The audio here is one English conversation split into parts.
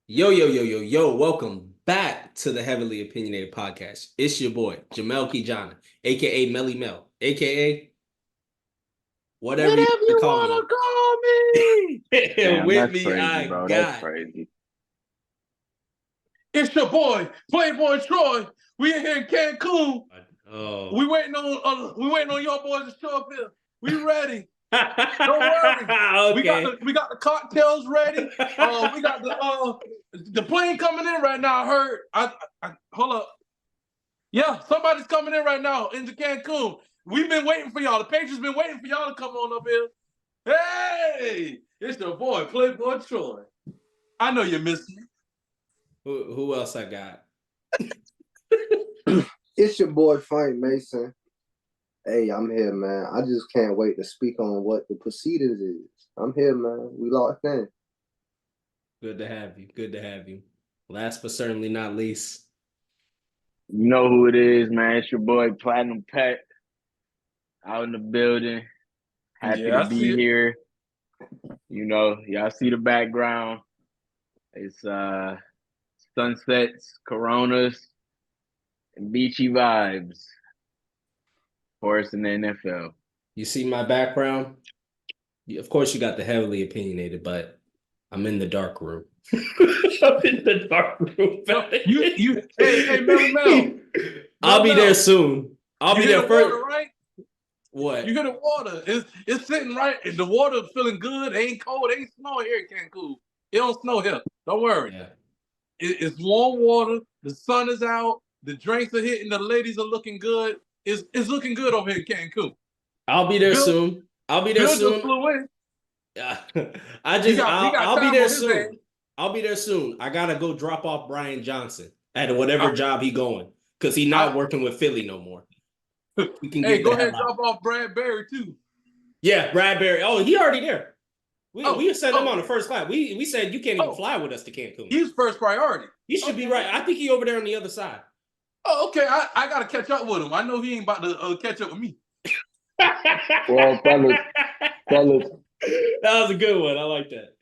Yo, yo, yo, yo, yo, welcome back to the Heavily Opinionated Podcast. It's your boy, Jamel Kijana, aka Melly Mel, aka whatever you Whatever want to you call want me. to call me. And Damn, with that's me, crazy, I bro. That's got crazy. It's your boy, Playboy Troy. We in here in Cancun. oh. We waiting on your boys to show up here. We ready. Don't worry. Okay. We got the cocktails ready. We got the plane coming in right now. I heard. I hold up. Yeah, somebody's coming in right now into Cancun. We've been waiting for y'all. The patrons been waiting for y'all to come on up here. Hey, it's your boy, Playboy Troy. I know you miss me. Who else I got? It's your boy Frank Mason. Hey, I'm here, man. I just can't wait to speak on what the proceedings is. I'm here, man. We locked in. Good to have you. Good to have you. Last but certainly not least. You know who it is, man. It's your boy Platinum Pet out in the building. Happy Yeah, to I be see it. here. You know, y'all see the background. It's sunsets, coronas, and beachy vibes for us in the NFL. You see my background? Of course, you got the Heavily Opinionated, but I'm in the dark room. I'm in the dark room. Hey, Mel. I'll be there soon. I'll be there the first. water, right? What? You hear the water. It's sitting right. The water feeling good. It ain't cold. It ain't snowing here in Cancun. It don't snow here. Don't worry. Yeah. It's warm water. The sun is out. The drinks are hitting. The ladies are looking good. It's looking good over here in Cancun. I'll be there soon. I'll be there Bill soon. just flew in. Yeah. He got I'll be time there on his soon. hands. I'll be there soon. I gotta go drop off Brian Johnson at whatever I- job he going because he not working with Philly no more. We can Hey, get go the ahead hell and out. drop off Brad Berry too. Yeah, Bradbury. Oh, he already there. We sent him oh. on the first class. We said you can't even fly with us to Cancun. He's first priority. He should be right. I think he over there on the other side. Oh, okay. I got to catch up with him. I know he ain't about to catch up with me. Well, fellas, that was a good one. I like that.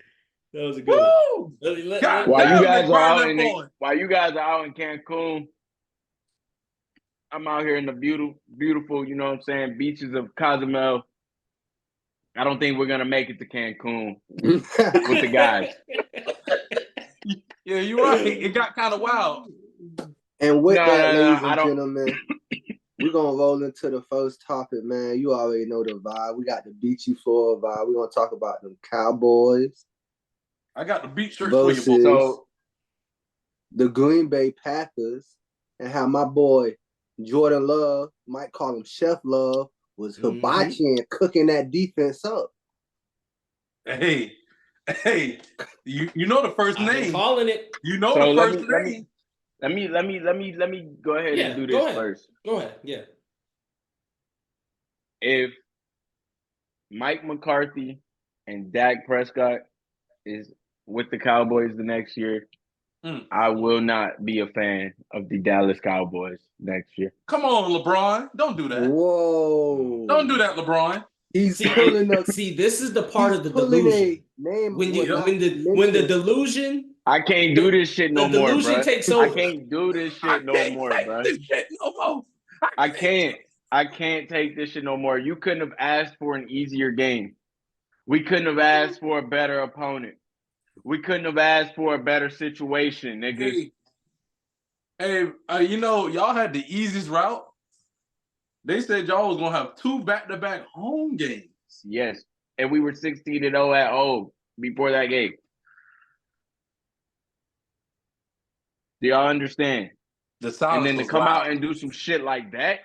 That was a good one. while you guys Damn, are out in Cancun, I'm out here in the beautiful, you know what I'm saying, beaches of Cozumel. I don't think we're gonna make it to Cancun with the guys. Yeah, you're right. It got kind of wild. And with that, ladies I and don't. gentlemen, we're going to roll into the first topic, man. You already know the vibe. We got the beachy floor vibe. We're going to talk about them Cowboys I got the beat shirts for you, versus boy. the Green Bay Packers and how my boy Jordan Love, might call him Chef Love, was hibachi and cooking that defense up. Hey, you know the first I've been name. calling it. You know So the first name. let me go ahead and do this first. Go ahead. Yeah. If Mike McCarthy and Dak Prescott is with the Cowboys the next year, I will not be a fan of the Dallas Cowboys next year. Come on, LeBron. Don't do that. Whoa. Don't do that, LeBron. He's pulling up. See, this is the part of the pulling delusion. Name When the delusion, I can't do this shit no more, bro. takes over. I can't do this shit no more, bro. I can't take this shit no more. You couldn't have asked for an easier game. We couldn't have asked for a better opponent. We couldn't have asked for a better situation, niggas. Hey, you know, y'all had the easiest route. They said y'all was gonna have 2 back-to-back home games. Yes, and we were 16-0 at home before that game. Do y'all understand? The silence and then to was come loud. out and do some shit like that.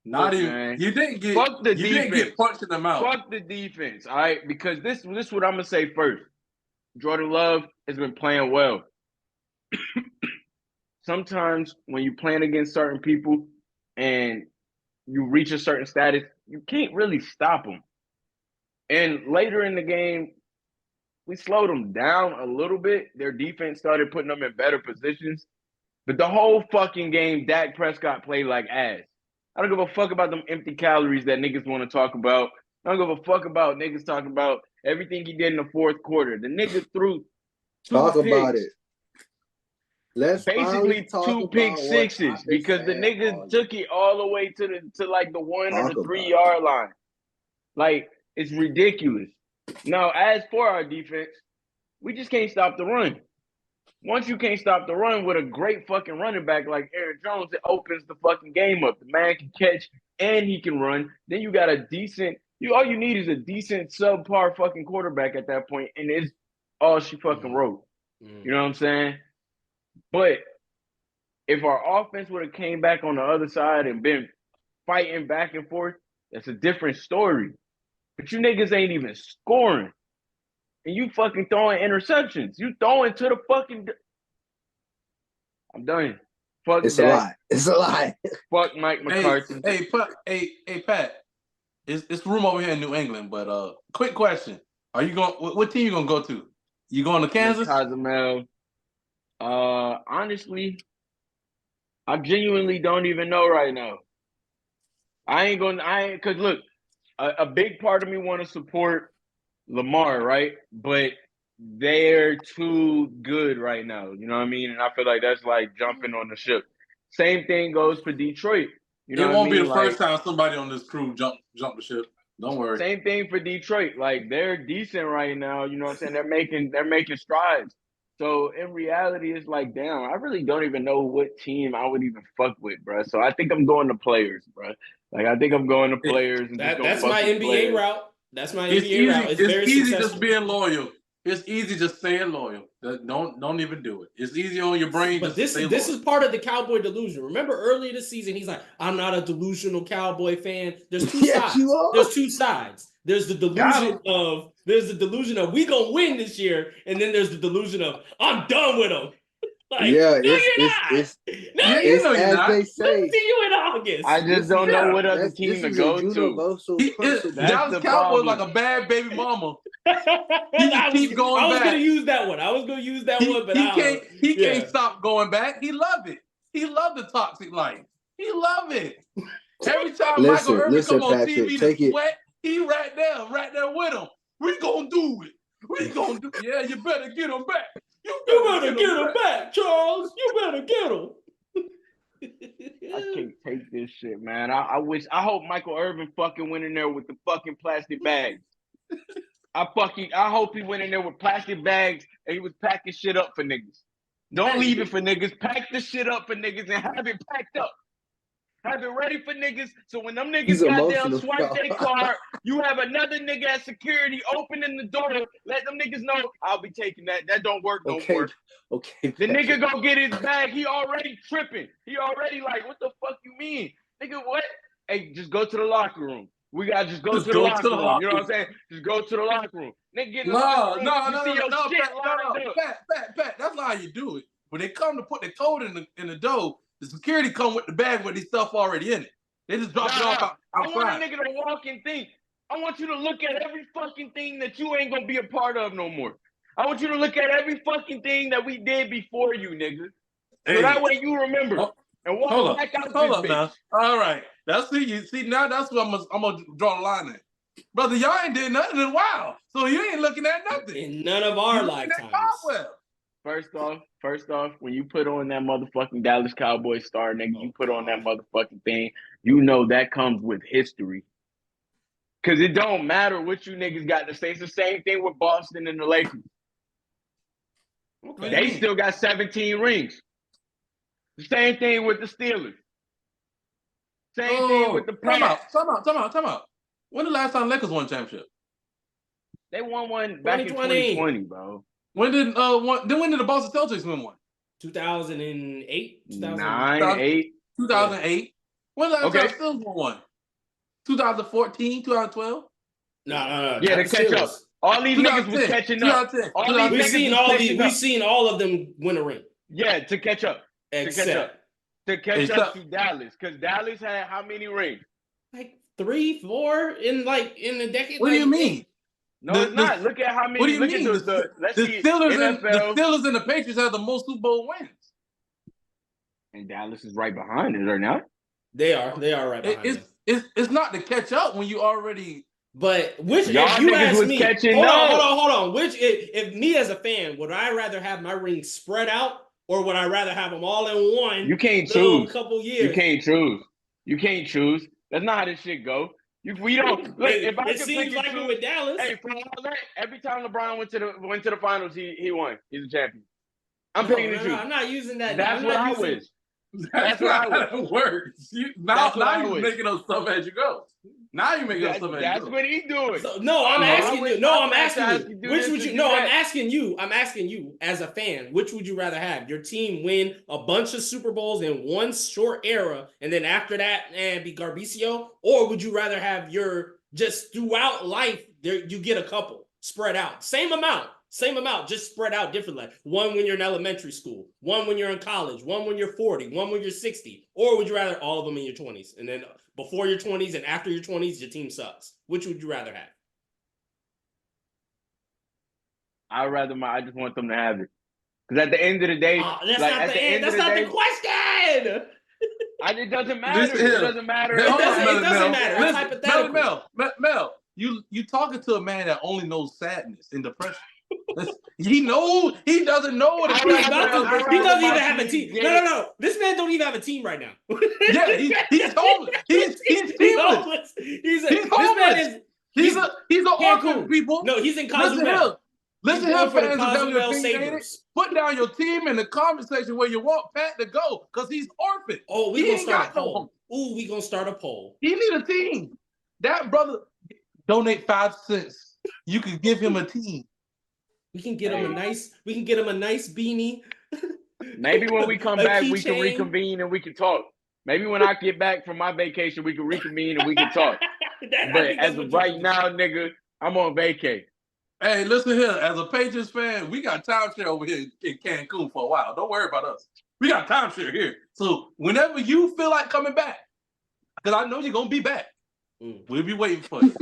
Not even man. You didn't get Fuck the you defense. didn't get punched in the mouth. Fuck the defense, all right? Because this is what I'm gonna say first. Jordan Love has been playing well. Sometimes when you're playing against certain people and you reach a certain status, you can't really stop them. And later in the game, we slowed them down a little bit. Their defense started putting them in better positions. But the whole fucking game, Dak Prescott played like ass. I don't give a fuck about them empty calories that niggas want to talk about. I don't give a fuck about niggas talking about everything he did in the fourth quarter. The nigga threw Talk picks. about it. Let's finally Basically talk 2 about pick what sixes I've been because the saying niggas all took it all the way to like the 1 or Talk the about 3 it. yard line. Like, it's ridiculous. Now, as for our defense, we just can't stop the run. Once you can't stop the run with a great fucking running back like Aaron Jones, it opens the fucking game up. The man can catch and he can run. Then you got a decent, all you need is a decent subpar fucking quarterback at that point, and it's all she fucking wrote. You know what I'm saying? But if our offense would have came back on the other side and been fighting back and forth, that's a different story. But you niggas ain't even scoring. And you fucking throwing interceptions. You throwing to the fucking. I'm done. Fuck It's that. a lie. It's a lie. Fuck Mike McCarthy. Hey, Pat. It's room over here in New England, but quick question: Are you going? What team you gonna go to? You going to Kansas? Cozumel. Honestly, I genuinely don't even know right now. Cause look, a big part of me want to support Lamar, right? But they're too good right now. You know what I mean? And I feel like that's like jumping on the ship. Same thing goes for Detroit. You know It what won't I be mean? the first time somebody on this crew jump the ship. Don't worry. Same thing for Detroit. Like, they're decent right now. You know what I'm saying? They're making strides. So in reality, it's like, damn, I really don't even know what team I would even fuck with, bro. So I think I'm going to players, bro. Like, I think I'm going to players and just That's fuck my with NBA players. route. That's my It's NBA easy. route. It's very easy successful. just being loyal. It's easy just staying loyal. Don't even do it. It's easy on your brain. But this is part of the Cowboy delusion. Remember earlier this season, he's like, I'm not a delusional Cowboy fan. There's two Yes, sides. you are. There's two sides. There's the delusion of we gonna win this year, and then there's the delusion of I'm done with them. Like, Yeah, no, you're not. No, you know you're you're as not. they say. Let's see you in August. I just don't know what other team This to is go a to. universal principle. That's Dallas the Cowboys problem. like a bad baby mama. I keep going was back. gonna use that one. I was gonna use that one, but he can't stop going back. He love it. He love the toxic life. He love it. Every time Michael Irvin come on Patrick, TV take to it. sweat, he right there with him. We gonna do it. We gonna do. Yeah, you better get him back. You better get him back, Charles. You better get him. I can't take this shit, man. I hope Michael Irvin fucking went in there with the fucking plastic bags. I hope he went in there with plastic bags and he was packing shit up for niggas. Don't leave it for niggas. Pack the shit up for niggas and have it packed up. Have it ready for niggas. So when them niggas goddamn swipe their card, you have another nigga at security opening the door. Let them niggas know I'll be taking that. That don't work no more. Okay. The nigga go get his bag. He already tripping. He already like, what the fuck you mean? Nigga, what? Hey, just go to the locker room. We gotta just go to the locker room. You know what I'm saying? Just go to the locker room. Nigga, get in the locker room. No, Pat. That's not how you do it. When they come to put the code in the door, the security come with the bag with this stuff already in it. They just drop it off outside. I want a nigga to walk and think. I want you to look at every fucking thing that you ain't gonna be a part of no more. I want you to look at every fucking thing that we did before you, nigga. So that way you remember. And walk back out this bitch. Now. All right. Now that's what I'm gonna draw the line at. Brother, y'all ain't did nothing in a while. So you ain't looking at nothing. In none of our lifetimes. First off, when you put on that motherfucking Dallas Cowboys star, nigga, you put on that motherfucking thing, you know that comes with history. Cause it don't matter what you niggas got to say. It's the same thing with Boston and the Lakers. Okay. They still got 17 rings. The same thing with the Steelers. Same thing with the Pats. Time out. When the last time Lakers won a championship? They won one back in 2020, bro. When did the Boston Celtics win one? 2008? 2008. When the last time Steelers won one? 2014, 2012? No. Yeah, to catch up. All these niggas was catching up. We've seen all of them win a ring. Yeah, to catch up. To catch up to Dallas. Because Dallas had how many rings? Like 3, 4 in the decade. What do you mean? No, it's not. Look at how many. What do you mean? The Steelers and the Patriots have the most Super Bowl wins. And Dallas is right behind it, or not? They are right behind It's not to catch up when you already But which, Y'all if you niggas ask was me, catching hold up. on. Which, if me as a fan, would I rather have my rings spread out, or would I rather have them all in one? You can't little choose. couple You years. can't choose. You can't choose. That's not how this shit go. We don't look. If I It could seems pick like and it choose, with Dallas. hey, from all that, every time LeBron went to the finals, he won. He's a champion. I'm No, picking and choosing. I'm not using that. That's I'm what not I using. wish. That's what I not how wish. it works. Now That's what I you're wish. making up stuff as you go. Now you're making up stuff as you That's go. what he doing. So, no, I'm Oh, asking I wish you. No, my I'm asking franchise you. could do Which this would you? and No, do I'm that. asking you. I'm asking you as a fan. Which would you rather have? Your team win a bunch of Super Bowls in one short era, and then after that, be Garbicio, or would you rather have your just throughout life? There, you get a couple spread out, same amount, just spread out differently. One when you're in elementary school, one when you're in college, one when you're 40, one when you're 60, or would you rather all of them in your 20s, and then before your 20s and after your 20s, your team sucks? Which would you rather have? I just want them to have it. Because at the end of the day, That's like not at the the end That's of the not day, the question. it doesn't matter. Listen It here. doesn't matter. It doesn't Mel. matter. It's Listen, hypothetical. Mel, you talking to a man that only knows sadness and depression. He doesn't know what it's He's like. about to. I'd He rather doesn't my even have a team team. get it. No. This man don't even have a team right now. Yeah, he's homeless. He's teamless. He's homeless. This man is. He's an orphan, people. No, he's in Listen Cozumel. here. Listen here, for the fans of Cozumel Heavily Opinionated. Sabres. Put down your team in the comment section where you want Pat to go, because he's orphaned. Oh, we He gonna ain't start a got no poll. home. Ooh, we gonna start a poll. He need a team. That brother, donate 5 cents. You can give him a team. We can get him a nice. We can get him a nice beanie. Maybe when we come A back, we can keychain. reconvene and we can talk. Maybe when I get back from my vacation, we can reconvene and we can talk. But as of right now, nigga, I'm on vacay. Hey, listen here. As a Patriots fan, we got timeshare over here in Cancun for a while. Don't worry about us. We got timeshare here. So whenever you feel like coming back, because I know you're going to be back, we'll be waiting for you.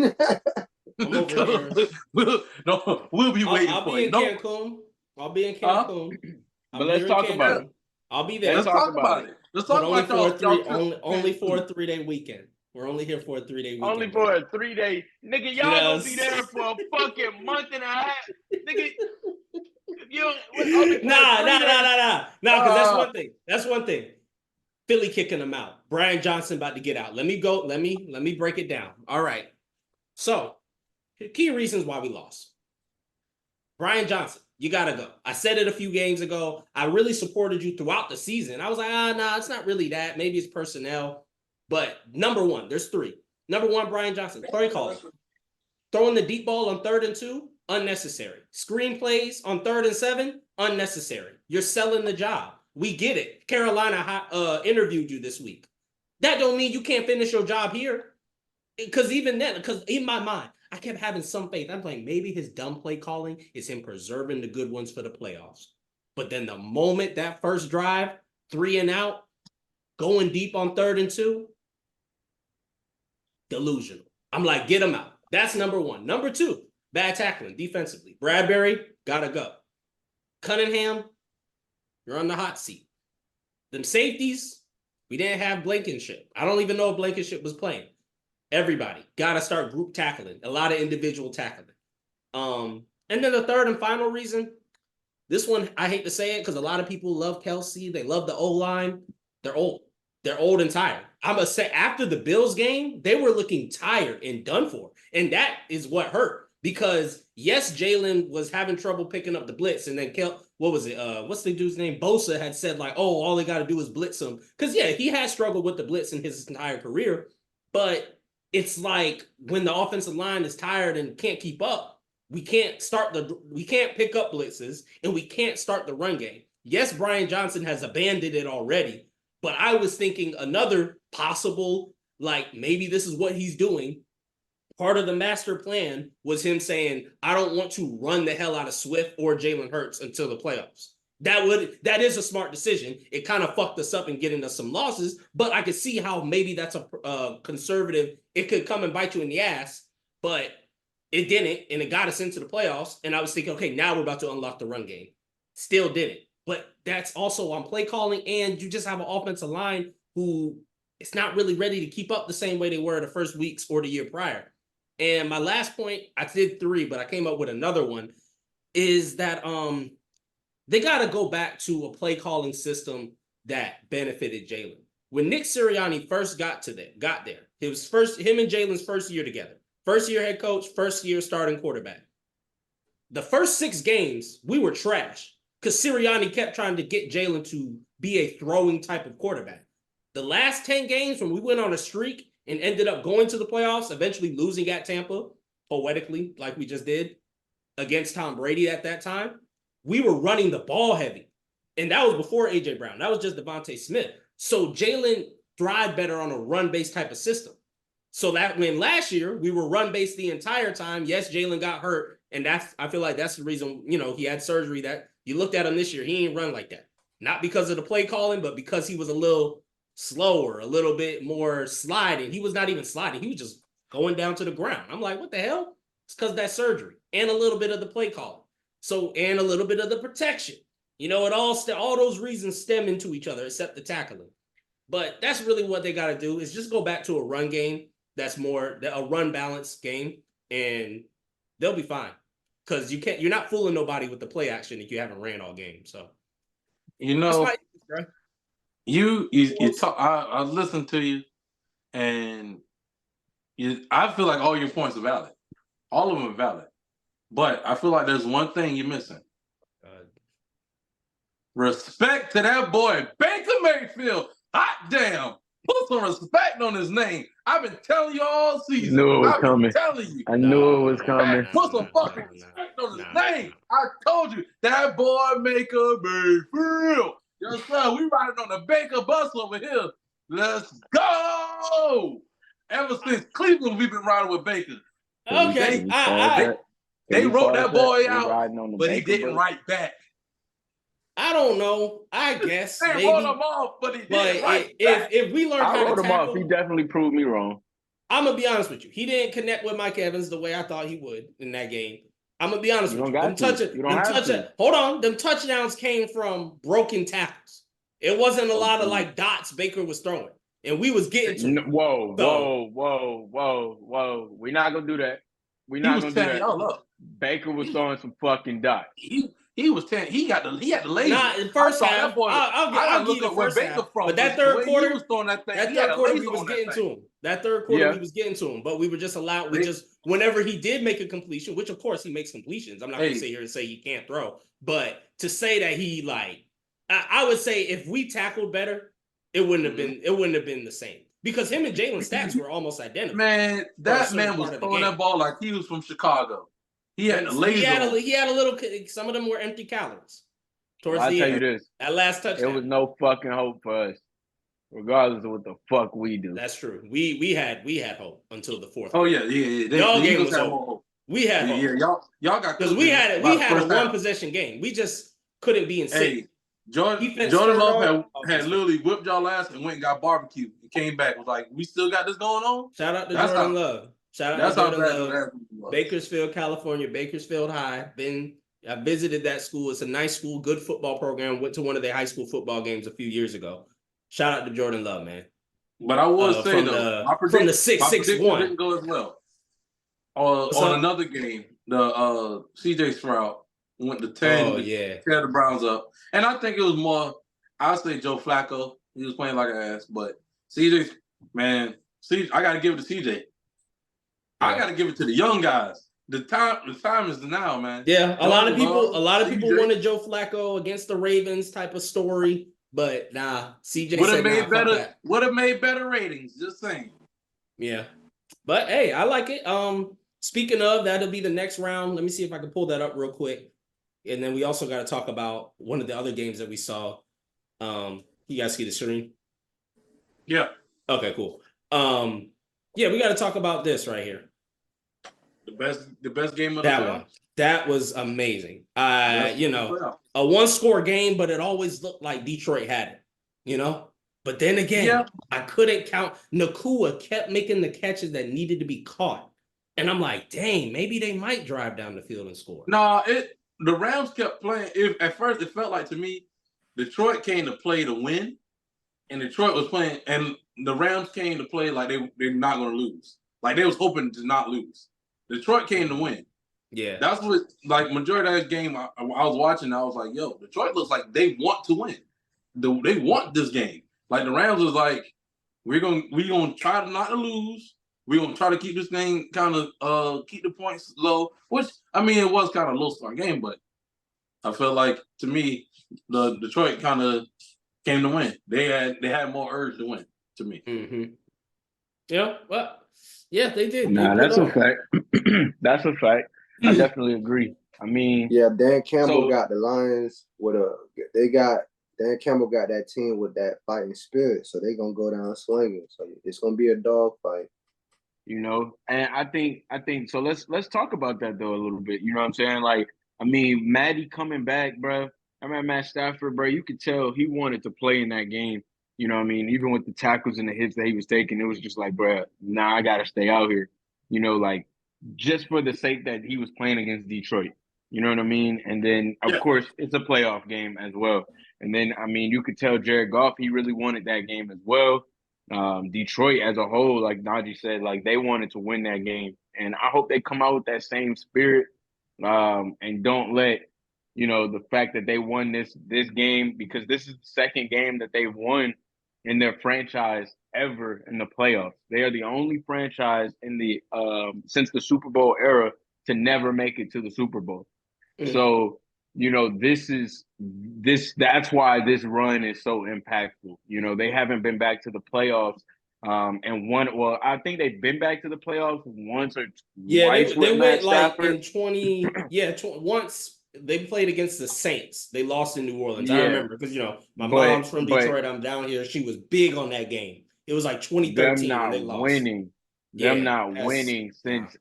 I'm over here. We'll be waiting for you. I'll be in Cancun. But let's talk about it. I'll be there. Let's talk about it. Let's talk about only for a 3-day weekend. We're only here for a 3-day weekend. Only for a 3-day. Nigga, y'all gonna be there for a fucking month and a half. Nigga, Nah. Because that's one thing. That's one thing. Philly kicking them out. Brian Johnson about to get out. Let me go. Let me break it down. All right. So, key reasons why we lost. Brian Johnson, you gotta go. I said it a few games ago. I really supported you throughout the season. I was like, nah, it's not really that. Maybe it's personnel. But number one, there's 3. Number one, Brian Johnson, play calling. Throwing the deep ball on 3rd and 2, unnecessary. Screen plays on 3rd and 7, unnecessary. You're selling the job. We get it. Carolina interviewed you this week. That don't mean you can't finish your job here. Because even then, because in my mind, I kept having some faith. I'm like, maybe his dumb play calling is him preserving the good ones for the playoffs. But then the moment that first drive, 3 and out, going deep on 3rd and 2, delusional. I'm like, get him out. That's number one. Number 2, bad tackling defensively. Bradbury, gotta go. Cunningham, you're on the hot seat. Them safeties, we didn't have Blankenship. I don't even know if Blankenship was playing. Everybody gotta start group tackling, a lot of individual tackling. And then the 3rd and final reason, this one, I hate to say it because a lot of people love Kelsey. They love the O-line. They're old. They're old and tired. I'm going to say after the Bills game, they were looking tired and done for. And that is what hurt because, yes, Jalen was having trouble picking up the blitz. And then, what was it? What's the dude's name? Bosa had said, like, oh, all they got to do is blitz him. Because, yeah, he has struggled with the blitz in his entire career. But it's like when the offensive line is tired and can't keep up, we can't pick up blitzes and we can't start the run game. Yes, Brian Johnson has abandoned it already. But I was thinking another possible, like maybe this is what he's doing. Part of the master plan was him saying, I don't want to run the hell out of Swift or Jalen Hurts until the playoffs. That is a smart decision. It kind of fucked us up in getting us some losses, but I could see how maybe that's a conservative. It could come and bite you in the ass, but it didn't, and it got us into the playoffs. And I was thinking, okay, now we're about to unlock the run game. Still didn't. But that's also on play calling, and you just have an offensive line who is not really ready to keep up the same way they were the first weeks or the year prior. And my last point, I did 3, but I came up with another one, is that they got to go back to a play calling system that benefited Jalen. When Nick Sirianni first got there, it was him and Jalen's first year together. First year head coach, first year starting quarterback. The first 6 games, we were trash because Sirianni kept trying to get Jalen to be a throwing type of quarterback. The last 10 games, when we went on a streak and ended up going to the playoffs, eventually losing at Tampa, poetically, like we just did, against Tom Brady at that time, we were running the ball heavy. And that was before A.J. Brown. That was just Devontae Smith. So Jalen thrived better on a run-based type of system. So that when last year we were run-based the entire time, yes, Jalen got hurt. And I feel like that's the reason, he had surgery. That you looked at him this year, he ain't run like that. Not because of the play calling, but because he was a little slower, a little bit more sliding. He was not even sliding. He was just going down to the ground. I'm like, what the hell? It's because of that surgery and a little bit of the play calling. So, and a little bit of the protection. All those reasons stem into each other, except the tackling. But that's really what they got to do, is just go back to a run game that's more a run balance game, and they'll be fine. Because you're not fooling nobody with the play action if you haven't ran all game. So, you talk. I listened to you, and I feel like all your points are valid. All of them are valid. But I feel like there's one thing you're missing. Respect to that boy, Baker Mayfield. Hot damn. Put some respect on his name. I've been telling you all season. Knew it was coming. Telling you. I knew it was coming. Put some fucking respect on his name. I told you. That boy Baker Mayfield. Yes, sir. We riding on the Baker bus over here. Let's go. Ever since Cleveland, we've been riding with Baker. Okay. They wrote that boy out, but he didn't write back. I don't know. I guess they maybe. wrote him off, but he didn't write back. If we learn how to wrote him tackle, off. He definitely proved me wrong. I'm gonna be honest with you. He didn't connect with Mike Evans the way I thought he would in that game. I'm gonna be honest with you. Hold on. Them touchdowns came from broken tackles. It wasn't a lot of like dots Baker was throwing, and we was getting to. Whoa. We're not gonna do that. We're not gonna do that. Y'all up. Baker was throwing some fucking dots. He was 10. He had the laser. Not in first half. I'll give you the first half. But that third quarter, he was throwing that thing. We was getting to him. That third quarter, we was getting to him. But we were just allowed. Whenever he did make a completion, which of course he makes completions. I'm not going to sit here and say he can't throw. But to say that he I would say if we tackled better, it wouldn't have been the same. Because him and Jalen's stats were almost identical. Man, that man was throwing that ball like he was from Chicago. He had a laser. He had a little. Some of them were empty calories. Towards I'll the tell end, you this. that last touchdown. There was no fucking hope for us, regardless of what the fuck we do. That's true. We had hope until the fourth. Oh yeah. Y'all game was over. We had hope. Yeah, y'all got because we had a 1 possession game. We just couldn't be in sync. Hey, Jordan Love had literally whipped y'all ass and went and got barbecue and came back. Was like, we still got this going on. Shout out to Jordan Love. Shout out to Jordan Love. Bakersfield, California, Bakersfield High. I visited that school. It's a nice school, good football program. Went to one of their high school football games a few years ago. Shout out to Jordan Love, man. But I would say though, from the 661 didn't go as well. On another game, the CJ Stroud went to tear the Browns up, and I think it was more. I'd say Joe Flacco. He was playing like an ass, but CJ, man, I got to give it to CJ. I got to give it to the young guys. The time is now, man. Yeah, a lot of people wanted Joe Flacco against the Ravens type of story, but nah, CJ would have made better ratings. Just saying. Yeah, but hey, I like it. Speaking of, that'll be the next round. Let me see if I can pull that up real quick, and then we also got to talk about one of the other games that we saw. You guys see the screen? Yeah. Okay, cool. Yeah, we got to talk about this right here. The best game of that one. That was amazing. A 1-score game, but it always looked like Detroit had it, But then again, I couldn't count. Nakua kept making the catches that needed to be caught. And I'm like, dang, maybe they might drive down the field and score. No, the Rams kept playing. At first, it felt like to me, Detroit came to play to win, and Detroit was playing, and the Rams came to play like they're not going to lose. Like they was hoping to not lose. Detroit came to win. Yeah. That's what, like, majority of that game I was watching, I was like, yo, Detroit looks like they want to win. They want this game. Like, the Rams was like, we're gonna try to not to lose. We're gonna try to keep this thing kind of keep the points low. Which, I mean, it was kind of a low scoring game, but I felt like, to me, the Detroit kind of came to win. They had more urge to win, to me. Mm-hmm. Yeah, well, yeah, they did. Nah, they that's a fact. That's a fact. I definitely agree. I mean, Yeah, Dan Campbell So- got the Lions with Dan Campbell got that team with that fighting spirit, so they're gonna go down swinging. So it's gonna be a dog fight. you know, and I think so. Let's talk about that though a little bit. You know what I'm saying? Like, I mean, Maddie coming back, bro. I mean, Matt Stafford, bro. You could tell he wanted to play in that game. You know what I mean? Even with the tackles and the hits that he was taking, it was just like, bro, nah, I gotta stay out here. You know, like, just for the sake that he was playing against Detroit. You know what I mean? And then, of course, it's a playoff game as well. And then, I mean, you could tell Jared Goff, he really wanted that game as well. Detroit as a whole, like Najee said, like, they wanted to win that game. And I hope they come out with that same spirit, and don't let, you know, the fact that they won this game, because this is the second game that they've won in their franchise ever in the playoffs. They are the only franchise in the since the Super Bowl era to never make it to the Super Bowl. So, you know, that's why this run is so impactful. You know, they haven't been back to the playoffs. And well, I think they've been back to the playoffs once or twice. They with went Matt like Stafford. in 20. Yeah, once they played against the Saints. They lost in New Orleans. I Yeah. remember because my But- mom's from but- Detroit. I'm down here. She was big on that game. It was like them 2013 not when they lost. winning. Yeah, Them not that's- winning since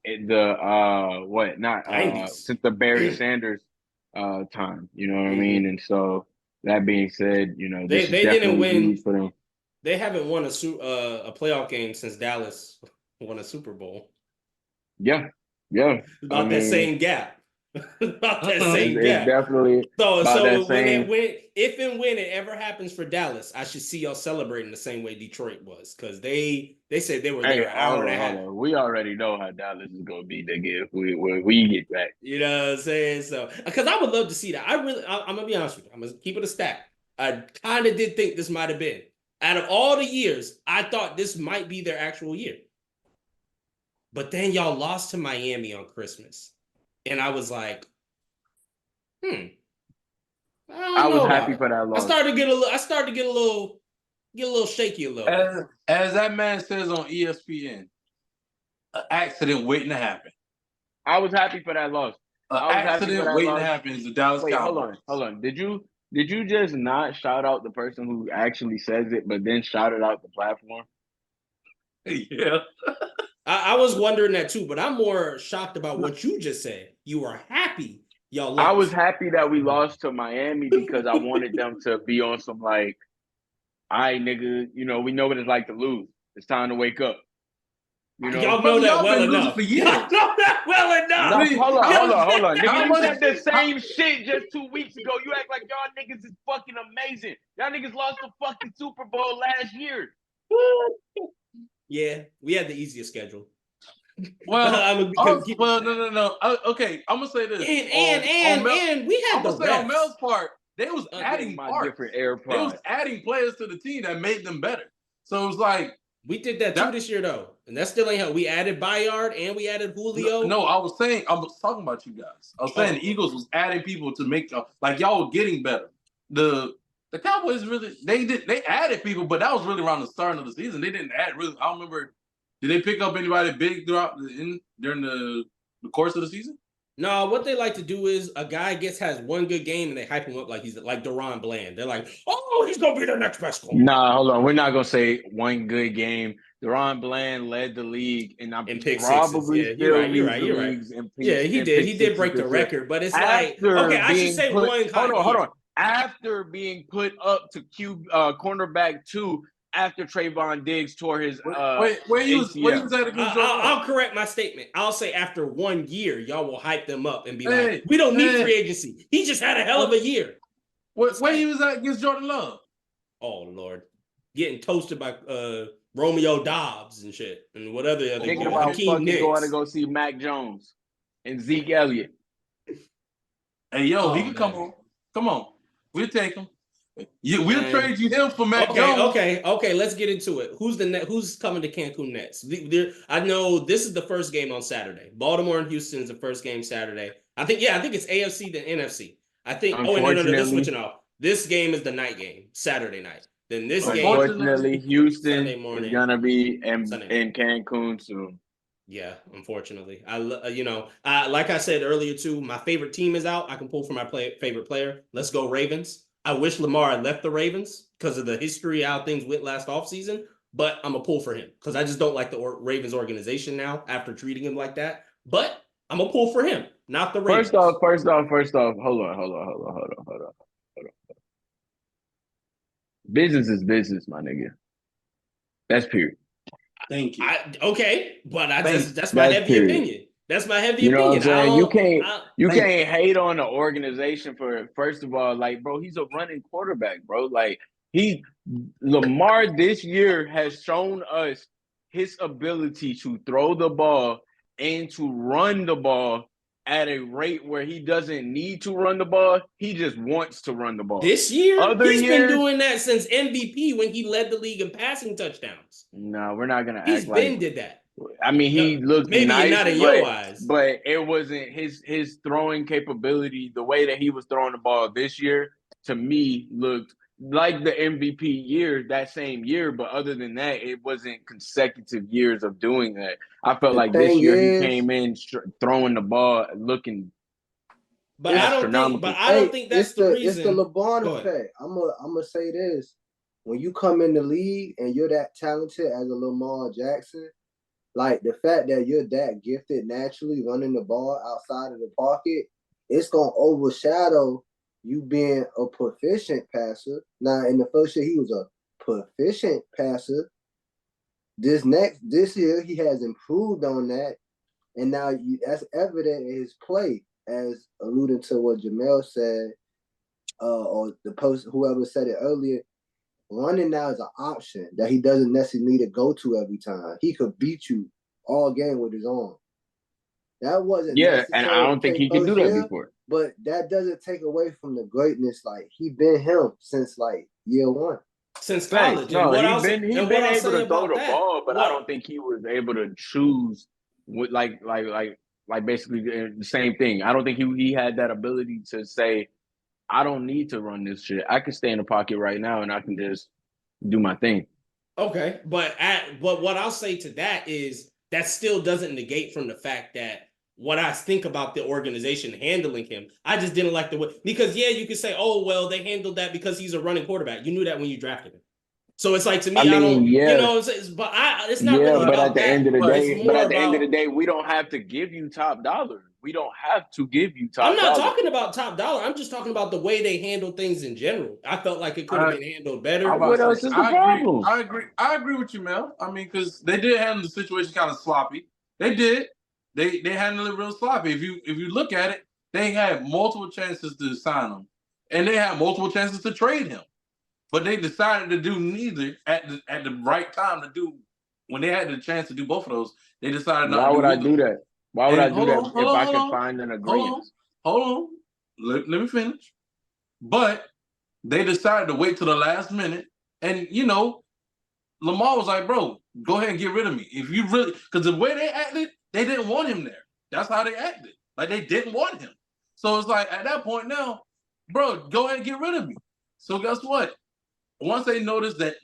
since the Barry Sanders time. You know what I mean? And so that being said, you know, this They is didn't definitely win. huge for them. They haven't won a playoff game since Dallas won a Super Bowl. Yeah. About that same gap. About that same It's gap. definitely So about that when same- if and when it ever happens for Dallas, I should see y'all celebrating the same way Detroit was, because they said they were Hey, there hold hour and a half. on. We already know how Dallas is gonna be, nigga, when we get back. You know what I'm saying? So, because I would love to see that. I'm gonna be honest with you. I'm gonna keep it a stack. I kind of did think this might have been, out of all the years, I thought this might be their actual year. But then y'all lost to Miami on Christmas, and I was like, I was happy for that loss. I started to get a little shaky a little bit. As that man says on ESPN, an accident waiting to happen. I was happy for that loss. An accident waiting to happen is the Dallas Wait, Cowboys. hold on. Did you just not shout out the person who actually says it, but then shouted out the platform? Yeah. I was wondering that too, but I'm more shocked about what you just said. You were happy y'all lost. I was happy that we lost to Miami because I wanted them to be on some like, all right, nigga, you know, we know what it's like to lose. It's time to wake up. You know, Y'all know that y'all well been losing enough. for years. Y'all know that well enough. No, hold on. How Nigga, you much- said the same shit just 2 weeks ago. You act like y'all niggas is fucking amazing. Y'all niggas lost the fucking Super Bowl last year. Yeah, we had the easiest schedule. Well, I'm no. Okay, I'm gonna say this. And we had I'm the gonna say on refs. Mel's part, they was Getting adding my parts. different They was AirPods. adding players to the team that made them better. So it was like, We did that too this year though, and that still ain't help. We added Bayard and we added Julio. no, I was talking about you guys. I was saying the Eagles was adding people to make like y'all were getting better. The Cowboys really they added people, but that was really around the start of the season. They didn't add really. I don't remember. Did they pick up anybody big during the course of the season? No, what they like to do is a guy has one good game and they hype him up like he's like Deron Bland. They're like, oh, he's gonna be the next best goal. Nah, hold on. We're not gonna say one good game. Deron Bland led the league, and I'm pick probably sixes. Yeah, still you're right. Yeah, He did break the record, but it's like, okay, I should say one. Hold on. After being put up to cornerback 2 after Trayvon Diggs tore his where he was at against I'll correct my statement. I'll say after 1 year, y'all will hype them up and be Hey, like, we don't need free agency. He just had a hell of a year. where he was at against Jordan Love. Oh Lord, getting toasted by Romeo Dobbs and shit, and whatever the other Thinking boy, about Hakeem fucking going to Nicks. go see Mac Jones and Zeke Elliott. Hey, yo, Oh, he can come man. on. Come on. We'll take him. We'll Man. trade you him for Mac Jones. Okay. Let's get into it. Who's coming to Cancun next? I know this is the first game on Saturday. Baltimore and Houston is the first game Saturday. I think it's AFC to NFC. I think. Oh, no. They're switching off. This game is the night game, Saturday night. Then this game, unfortunately, Houston Sunday morning, is gonna be in Cancun soon. Yeah, unfortunately, like I said earlier too, my favorite team is out. I can pull for my favorite player. Let's go Ravens. I wish Lamar had left the Ravens because of the history how things went last offseason, but I'm a pull for him because I just don't like the Ravens organization now after treating him like that. But I'm a pull for him, not the Ravens. First off, hold on. Business is business, my nigga. That's period. Thank you. That's my heavy opinion. That's my heavy opinion. What I'm saying? You can't hate on the organization for, first of all, like, bro, he's a running quarterback, bro. Like, Lamar this year has shown us his ability to throw the ball and to run the ball at a rate where he doesn't need to run the ball. He just wants to run the ball. This year, he's been doing that since MVP when he led the league in passing touchdowns. No, we're not gonna act like did that. I mean, he looked maybe nice, not in your eyes, but it wasn't his throwing capability. The way that he was throwing the ball this year, to me, looked like the MVP year that same year. But other than that, it wasn't consecutive years of doing that. I felt like this year he came in throwing the ball, looking. But I don't think that's the reason. It's the LeBron effect. I'm gonna say this: when you come in the league and you're that talented as a Lamar Jackson, like the fact that you're that gifted naturally running the ball outside of the pocket, it's gonna overshadow you being a proficient passer. Now, in the first year, he was a proficient passer. This year, he has improved on that, and now that's evident in his play, as alluding to what Jamel said, or the post, whoever said it earlier. Running now is an option that he doesn't necessarily need to go to every time. He could beat you all game with his arm. That wasn't and I don't think he could do that before. But that doesn't take away from the greatness. Like, he been him since like year one. Since college. No, he's been able to throw the ball, but I don't think he was able to choose with like basically the same thing. I don't think he had that ability to say, I don't need to run this shit. I can stay in the pocket right now and I can just do my thing. Okay, but what I'll say to that is that still doesn't negate from the fact that what I think about the organization handling him, I just didn't like the way, because you could say, oh, well, they handled that because he's a running quarterback. You knew that when you drafted him. So it's like, to me, it's not really about at the end of the day, we don't have to give you top dollar. We don't have to give you top dollar. I'm not talking about top dollar. I'm just talking about the way they handle things in general. I felt like it could have been handled better. What else is the problem? I agree with you, Mel. I mean, because they did handle the situation kind of sloppy. They did. They handled it real sloppy. If you look at it, they had multiple chances to sign him, and they had multiple chances to trade him. But they decided to do neither at the right time to do. When they had the chance to do both of those, they decided not to do. Why would I do that? Why would I do that if I could find an agreement? Hold on. Let me finish. But they decided to wait till the last minute. And, Lamar was like, bro, go ahead and get rid of me. If you really, because the way they acted, they didn't want him there. That's how they acted. Like, they didn't want him. So it's like, at that point now, bro, go ahead and get rid of me. So guess what? Once they noticed that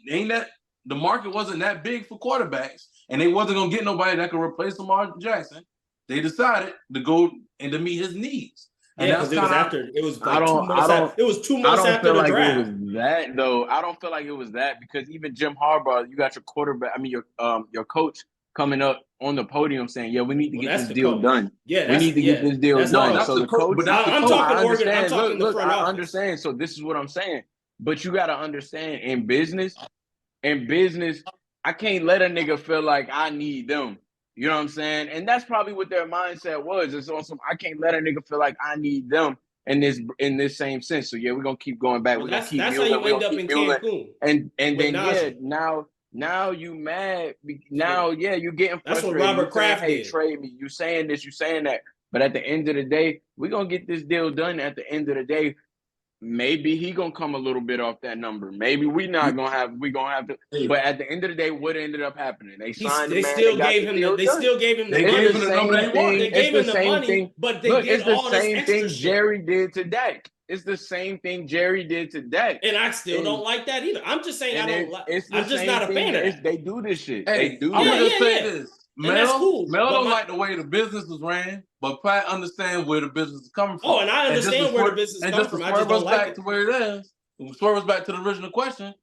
the market wasn't that big for quarterbacks, and they wasn't gonna get nobody that could replace Lamar Jackson, they decided to go and to meet his needs. And because it was after. It was like 2 months. It was 2 months after the draft. I don't feel like it was that though. I don't feel like it was that, because even Jim Harbaugh, you got your quarterback. I mean, your coach coming up on the podium saying, "Yeah, we need to get this deal done. Yeah, we need to get this deal done." So the coach, but I'm talking. I'm talking the front office. I understand. So this is what I'm saying. But you got to understand, in business, I can't let a nigga feel like I need them. You know what I'm saying? And that's probably what their mindset was. It's awesome. I can't let a nigga feel like I need them in this same sense. So we're gonna keep going back. Well, that's how you end up in Cancun. And then Now you mad. Now, yeah, you getting That's what frustrated. Robert You saying, Kraft hey, did. trade me. You saying this, you saying that. But at the end of the day, we're going to get this deal done. At the end of the day, maybe he going to come a little bit off that number. Maybe we going to have to. But at the end of the day, what ended up happening? They signed the man. Still gave him the number they want. They gave him the money, but they did all this extra shit. Jerry did to Dak. It's the same thing Jerry did to Dak. And I still don't like that either. I'm just saying I'm just not a fan of that. They do this shit. Hey, they do I'm that. going to say this. That's cool. Mel don't like the way the business is ran, but Pat understands where the business is coming from. Oh, and I understand where the business is coming from. I just don't like it. To where it is. Swerve us back to the original question.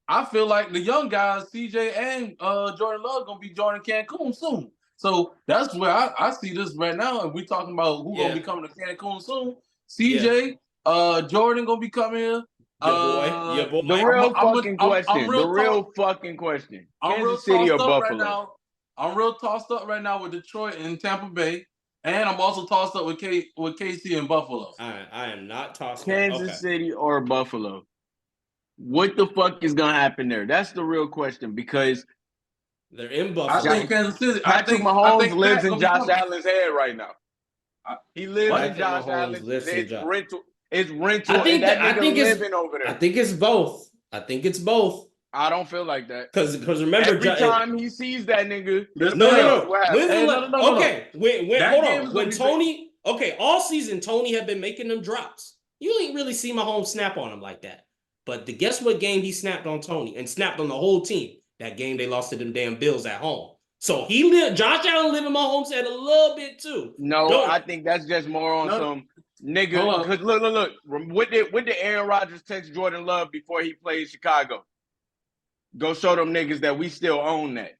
I feel like the young guys, CJ and Jordan Love, gonna be joining Cancun soon. So that's where I see this right now. And we talking about who gonna be coming to Cancun soon. CJ, Jordan gonna be coming here. Your boy. The real fucking question. Kansas City or Buffalo? I'm real tossed up right now with Detroit and Tampa Bay, and I'm also tossed up with KC and Buffalo. I am not tossed Kansas City or Buffalo. What the fuck is gonna happen there? That's the real question because they're in Buffalo. I think Kansas City. Patrick Mahomes lives in Josh Allen's head right now. He lives in Josh Allen's. It's rental. It's rental. I think living over there. I think it's both. I don't feel like that. Because remember, every time he sees that nigga, no. Okay, hold on. When Tony, all season Tony had been making them drops. You ain't really see Mahomes snap on him like that. But guess what game he snapped on Tony and snapped on the whole team? That game they lost to them damn Bills at home. So Josh Allen living Mahomes head a little bit too. No, I think that's just more on some nigga. Because look. What did Aaron Rodgers text Jordan Love before he played Chicago? Go show them niggas that we still own that.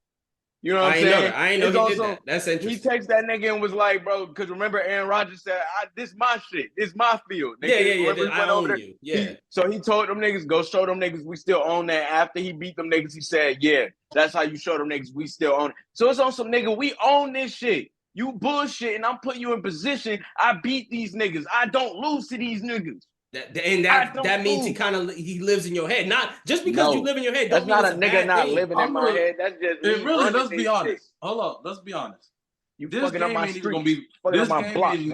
You know what I'm saying? I ain't know he did that. That's interesting. He texted that nigga and was like, bro, because remember Aaron Rodgers said, this my shit. This my field. Nigga, I own you. Yeah. So he told them niggas, go show them niggas we still own that. After he beat them niggas, he said, yeah, that's how you show them niggas we still own it. So it's on some nigga, we own this shit. You bullshit and I'm putting you in position. I beat these niggas. I don't lose to these niggas. That means he lives in your head. Not just because you live in your head. That's not a nigga not living in my head. That's just it. Really, let's be honest. Hold up, let's be honest. This game ain't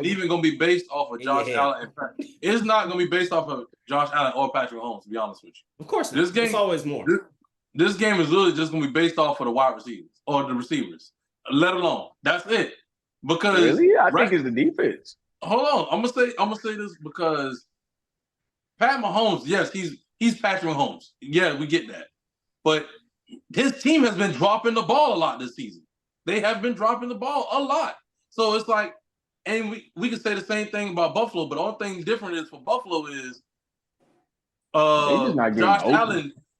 even gonna be based off of Josh Allen and Patrick. It's not gonna be based off of Josh Allen or Patrick Mahomes. To be honest with you, of course, this game is always more. This game is really just gonna be based off of the wide receivers or the receivers. Let alone that's it. Because really, I think it's the defense. Hold on, I'm gonna say this because Pat Mahomes, yes, he's Patrick Mahomes. Yeah, we get that. But his team has been dropping the ball a lot this season. They have been dropping the ball a lot. So it's like, and we can say the same thing about Buffalo, but the only thing different is for Buffalo is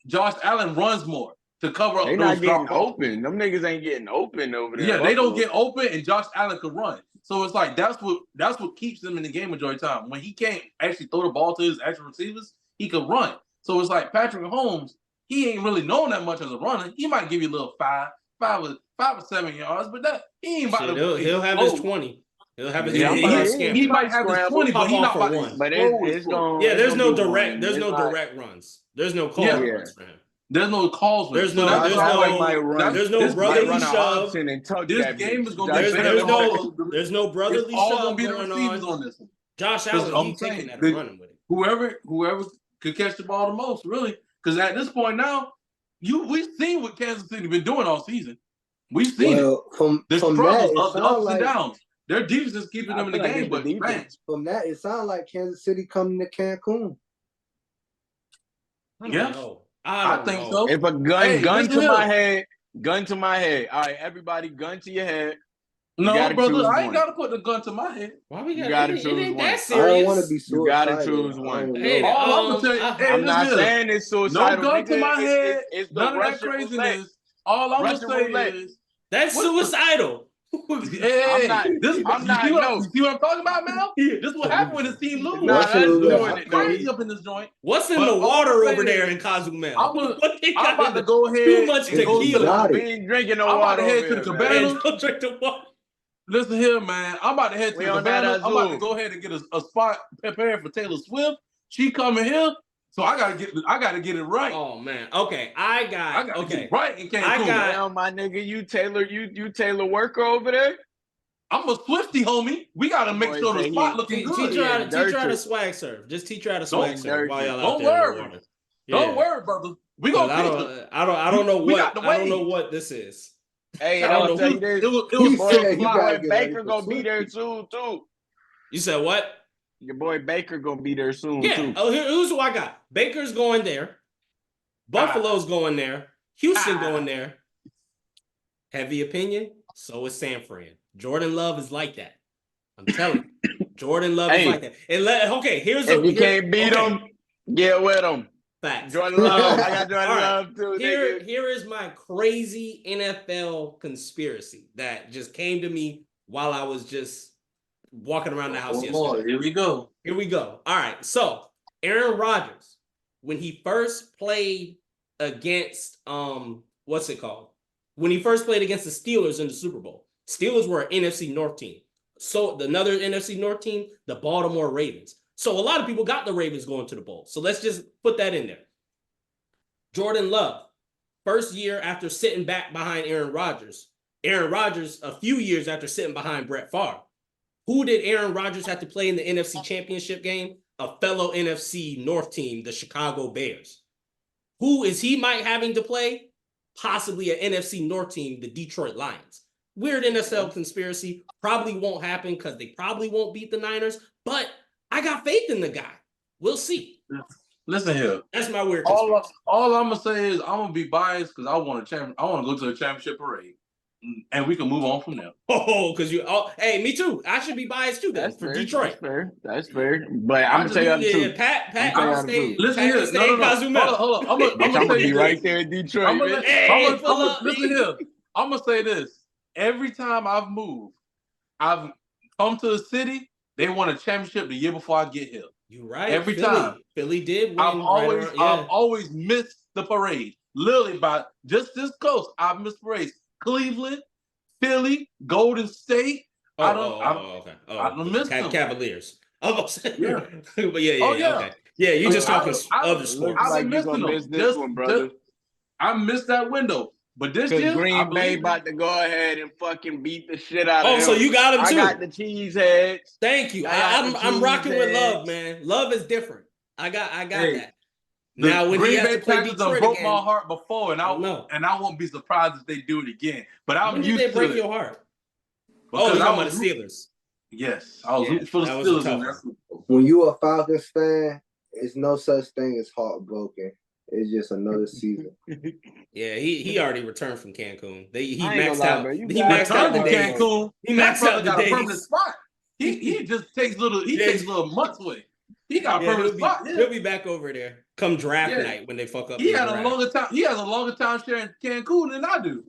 Josh Allen runs more to cover up. They're not getting open. Them niggas ain't getting open over there. Yeah, they don't get open, and Josh Allen can run. So it's like that's what keeps them in the game majority of the time. When he can't actually throw the ball to his actual receivers, he could run. So it's like Patrick Mahomes, he ain't really known that much as a runner. He might give you a little 5 or 7 yards, but that he ain't about to. He'll have his 20. He'll have his. He might have his 20, but he's not about to run. But it's going. Yeah, there's no direct runs. There's no call runs for him. There's no calls. There's no brotherly shove. This game is going to be. There's no brotherly shove going on this one. Josh Allen, he's taking that and running with it. Whoever could catch the ball the most, really, because at this point now, we've seen what Kansas City been doing all season. We've seen it. The struggles, the ups and downs. Their defense is keeping them in the game, but from that, it sounds like Kansas City coming to Cancun. Yeah. I think so. If a gun to my head. All right, everybody, gun to your head. No, brother, I ain't got to put the gun to my head. Why we got? You got to choose one. That serious. I don't want to be suicidal. You got to choose one. I'm not saying it's suicidal. No gun to my head. None of that craziness. All I'm gonna say is that's suicidal. Hey, I'm not. You see what I'm talking about, Mel? This is what happened when his team loses. That's crazy up in this joint. What's in the water over there in Cozumel? I'm about to go ahead. Too much tequila. We ain't drinking no water. I'm about to head to the cabana. Don't drink the water. Listen here, man. I'm about to head to the cabana. I'm about to go ahead and get a spot prepared for Taylor Swift. She coming here. So I gotta get it right. Oh man. Okay. I gotta get okay. it right in Cancun. Damn, my nigga, you Taylor Worker over there? I'm a Swifty, homie. We gotta make Boy, sure the say spot he- looking Teach good. her how to Dirty. swag surf. Just teach her how to swag surf dirty. while y'all Don't out there in worry. the water. Don't worry, brother. We 'Cause gonna catch them. I don't know We got what the I don't know waves. what this is. Hey, I don't I'm know gonna tell who- you this. It was He boy, said you my gotta boy get ready Baker for gonna be there Swifty. soon too. You said what? Your boy Baker gonna be there soon Yeah. too. Oh, here's who I got. Baker's going there. Buffalo's going there. Houston going there. Heavy opinion. So is San Fran. Jordan Love is like that. I'm telling you. Jordan Love is like that. Okay, here's If you can't beat them, get with them. Facts. Jordan Love. I got Jordan All right. Love too, nigga. Here is my crazy NFL conspiracy that just came to me while I was just walking around the house yesterday. Here we go. Here we go. All right. So Aaron Rodgers, when he first played against what's it called? When he first played against the Steelers in the Super Bowl, Steelers were an NFC North team. So another NFC North team, the Baltimore Ravens. So a lot of people got the Ravens going to the bowl. So let's just put that in there. Jordan Love, first year after sitting back behind Aaron Rodgers. Aaron Rodgers, a few years after sitting behind Brett Favre. Who did Aaron Rodgers have to play in the NFC Championship game? A fellow NFC North team, the Chicago Bears. Who is he might having to play? Possibly an NFC North team, the Detroit Lions. Weird NFL conspiracy. Probably won't happen because they probably won't beat the Niners. But I got faith in the guy. We'll see. Listen here. That's my weird conspiracy. All I'm gonna say is I'm gonna be biased because I want to go to the championship parade, and we can move on from there. Oh, because hey, me too. I should be biased too then for Detroit. That's fair. But I'm gonna tell you the truth. Pat, listen here. No. Hold on. I'm gonna be right there in Detroit. Listen here. I'm gonna say this. Every time I've moved, I've come to a city. They won a championship the year before I get here. You're right. Every time. Philly did win. I've always missed the parade. Literally by just this coast, I've missed parades. Cleveland, Philly, Golden State. I don't miss them. Cavaliers. Yeah. But okay. Yeah, you just talking other sports. Looks like you're gonna miss this one, brother. I missed that window. But this year, Green Bay about to go ahead and fucking beat the shit out of him. So you got him too. I got the cheese heads. Thank you. I'm rocking with Love, man. Love is different. I got that. Now when Green he has Bay to play Packers Detroit broke again, my heart before, and I won't be surprised if they do it again. But I'm used to it. When did they break your heart? Because you're talking about the Steelers. Yes, I was rooting for the Steelers. When you a Falcons fan, it's no such thing as heartbroken. It's just another season. Yeah, he already returned from Cancun. He maxed maxed out. He maxed out the days. He maxed out the days. He just takes little months away. He got a permanent spot. He'll be back over there come draft night when they fuck up. He has a longer time sharing Cancun than I do.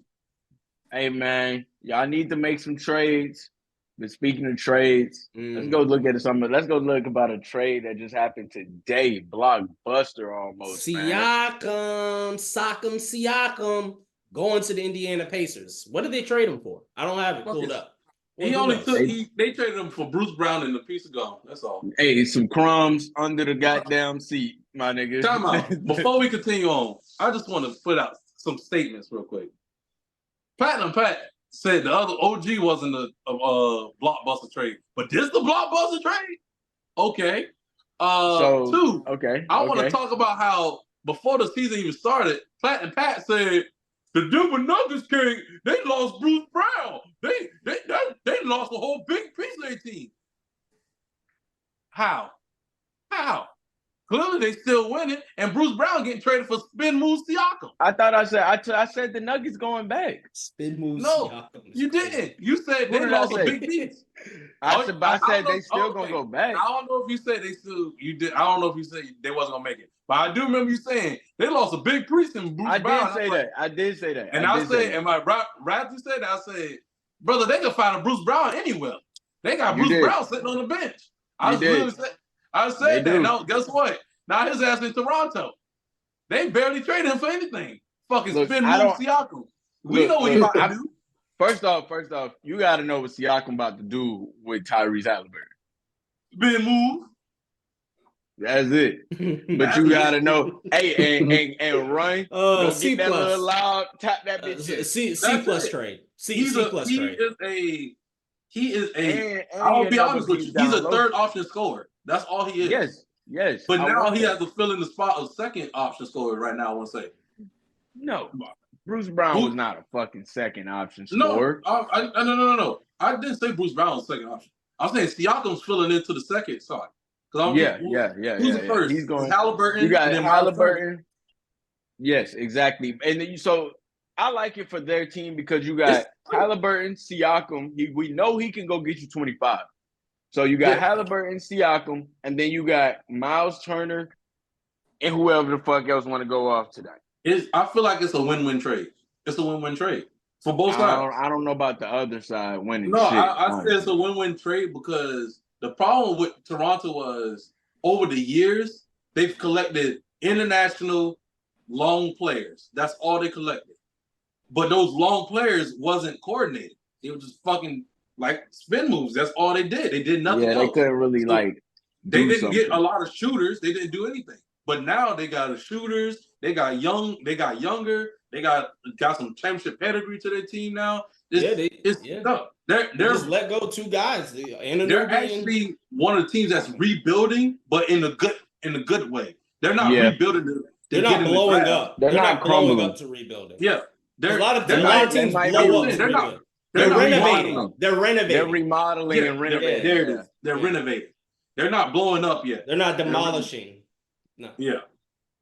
Hey man, y'all need to make some trades. But speaking of trades, let's go look at something. Let's go look about a trade that just happened today. Blockbuster almost. Siakam going to the Indiana Pacers. What did they trade him for? I don't have it pulled up. They traded him for Bruce Brown and a piece of gum. That's all. Hey, some crumbs under the goddamn seat, my nigga. Time out. Before we continue on, I just want to put out some statements real quick. Platinum Pat said the other OG wasn't a blockbuster trade, but this the blockbuster trade? Okay. Okay. I want to talk about how before the season even started, Platinum Pat said the Denver Nuggets they lost Bruce Brown. They lost a whole big piece of their team. How? Clearly they still winning, and Bruce Brown getting traded for Spin Move Siakam. I said the Nuggets going back. Spin Move No, Siakam. you didn't. You said they lost a big piece. I said they still gonna go back. I don't know if you said they still. You did. I don't know if you said they wasn't gonna make it, but I do remember you saying they lost a big piece in Bruce Brown. I did say that. And I said, and my rap you said, I said, brother, they can find a Bruce Brown anywhere. They got Bruce Brown sitting on the bench. I said that. Now, guess what? Now his ass in Toronto. They barely traded him for anything. Fucking Spin Move Siakam. We know what he's about to do. First off, you got to know what Siakam about to do with Tyrese Halliburton. Spin Move. That's it. But you gotta know, hey, and run. Go C get that little plus. lob, tap that bitch in. C plus it. trade. C He's plus he trade. is a. And I'll he be another honest with piece you. He's down a low. third option scorer. That's all he is. Yes. But I now want he that. has to fill in the spot of second option scorer right now. I want to say. No, Bruce Brown was not a fucking second option No, scorer. no. I didn't say Bruce Brown was second option. I'm saying Siakam's filling into the second side. Yeah. Who's the first? He's going. Halliburton. You got and then Miles Turner. Halliburton. Yes, exactly. And then so I like it for their team because you got Halliburton, Siakam. We know he can go get you 25. So you got Halliburton, Siakam, and then you got Miles Turner and whoever the fuck else want to go off tonight. I feel like it's a win-win trade. It's a win-win trade for both sides. I don't know about the other side winning. No, shit, I said it's a win-win trade because the problem with Toronto was over the years they've collected international long players. That's all they collected. But those long players wasn't coordinated. They were just fucking like spin moves. That's all they did. They did nothing else. They couldn't really They didn't get a lot of shooters. They didn't do anything. But now they got the shooters. They got younger. They got some championship pedigree to their team now. No, they're just let go 2 guys. They're actually one of the teams that's rebuilding, but in a good way. They're not rebuilding. They're not blowing up. They're not blowing up to rebuilding. Yeah, a lot of teams blow up. They're renovating. They're remodeling and renovating. There it is. They're renovating. They're not blowing up yet. They're not demolishing. No. Yeah.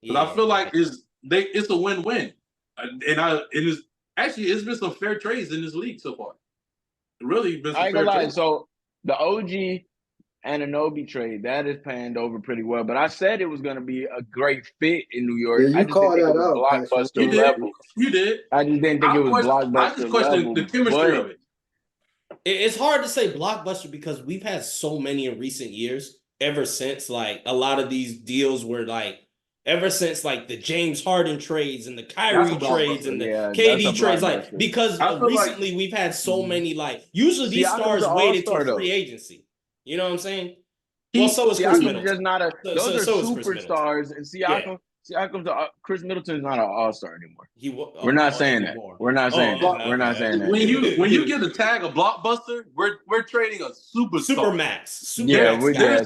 But I feel like it's a win-win. It's been some fair trades in this league so far. It really been some I ain't fair gonna lie. trades. So the OG Anunoby trade, that is panned over pretty well. But I said it was gonna be a great fit in New York. Yeah, you called that out. Blockbuster level. You did. I just didn't think it was blockbuster. I just questioned the chemistry of it. It's hard to say blockbuster because we've had so many in recent years. Ever since like a lot of these deals were like ever since like the James Harden trades and the Kyrie trades and the KD trades, like because recently we've had so many like usually these stars waited till free agency. You know what I'm saying? Well, so is Chris Middleton. Just not those are superstars, and Siakam's Chris Middleton is not an all-star anymore. We're not saying that. We're not saying that. We're not saying that. When you get the tag of blockbuster, we're trading a superstar. Supermax.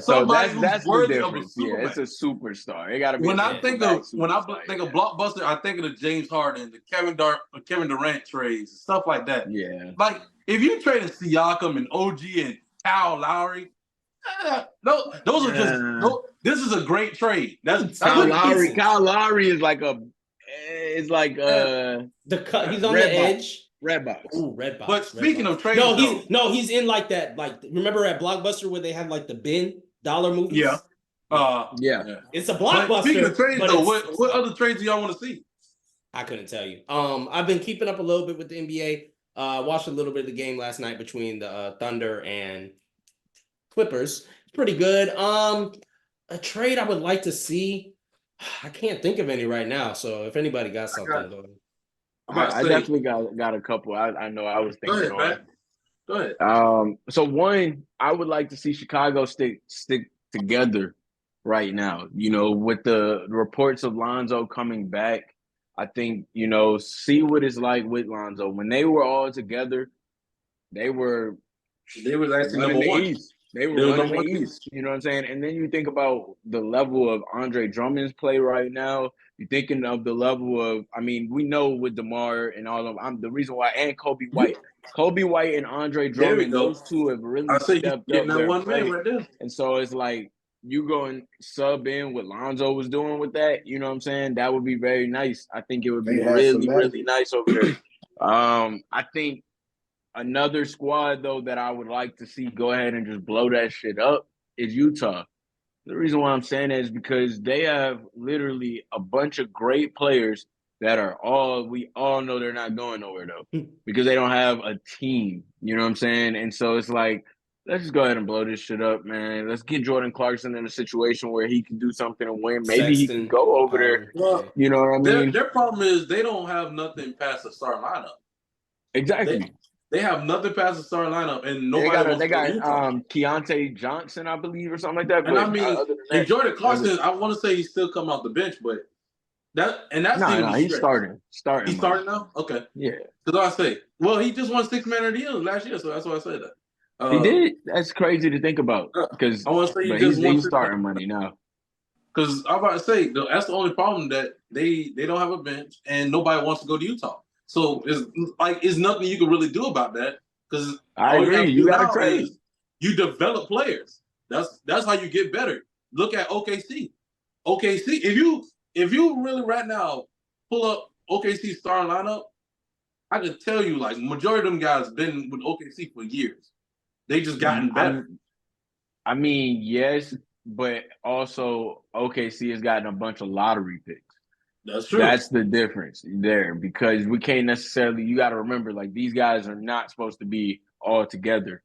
So that's the difference. It's a superstar. It got to be. When I think of blockbuster, I think of the James Harden, the Kevin Durant trades, stuff like that. Yeah. Like if you traded Siakam and OG and Kyle Lowry, those are just. This is a great trade. Kyle Lowry is like he's on the edge. Redbox. Ooh, Redbox. But speaking of trades, he's in like that. Like remember at Blockbuster where they had like the bin dollar movies? Yeah. It's a blockbuster. But speaking of trades, though, what other trades do y'all want to see? I couldn't tell you. I've been keeping up a little bit with the NBA. Watched a little bit of the game last night between the Thunder and Clippers. It's pretty good. A trade I would like to see. I can't think of any right now. So if anybody got something, I definitely got a couple. I know I was thinking. Go ahead. So one, I would like to see Chicago stick together right now. You know, with the reports of Lonzo coming back, I think see what it's like with Lonzo when they were all together. They were actually number one. East. They were running the East, you know what I'm saying? And then you think about the level of Andre Drummond's play right now. You're thinking of the level of, we know with DeMar and all of them, the reason why, and Kobe White and Andre Drummond, those two have really stepped up their play. Right there. And so it's like you go and sub in what Lonzo was doing with that, you know what I'm saying? That would be very nice. I think it would be really, really nice over there. I think another squad, though, that I would like to see go ahead and just blow that shit up is Utah. The reason why I'm saying that is because they have literally a bunch of great players that we all know they're not going nowhere, though, because they don't have a team. You know what I'm saying? And so it's like, let's just go ahead and blow this shit up, man. Let's get Jordan Clarkson in a situation where he can do something and win. Maybe he can go over there. You know what I mean? Their problem is they don't have nothing past the start lineup. Exactly. They have nothing past the starting lineup, and They nobody got wants to go to Utah. Keontae Johnson, I believe, or something like that. And But I mean, other than and that, Jordan Clarkson, I want to say he's still coming off the bench, but that seems to be he's stretched. starting. He's starting now. Okay, Yeah, because I say, well, he just won 6-man of the year last year, so that's why I say that. he did. That's crazy to think about because, I want to say he but just won he's starting money now. because I'm about to say that's the only problem that they don't have a bench and nobody wants to go to Utah. So it's nothing you can really do about that because I all agree. you have to You do got to now trade. is you develop players. That's how you get better. Look at OKC. OKC, if you really right now pull up OKC's starting lineup, I can tell you like majority of them guys been with OKC for years. They just gotten better. I mean, yes, but also OKC has gotten a bunch of lottery picks. That's true. That's the difference there because we can't necessarily. You got to remember, like these guys are not supposed to be all together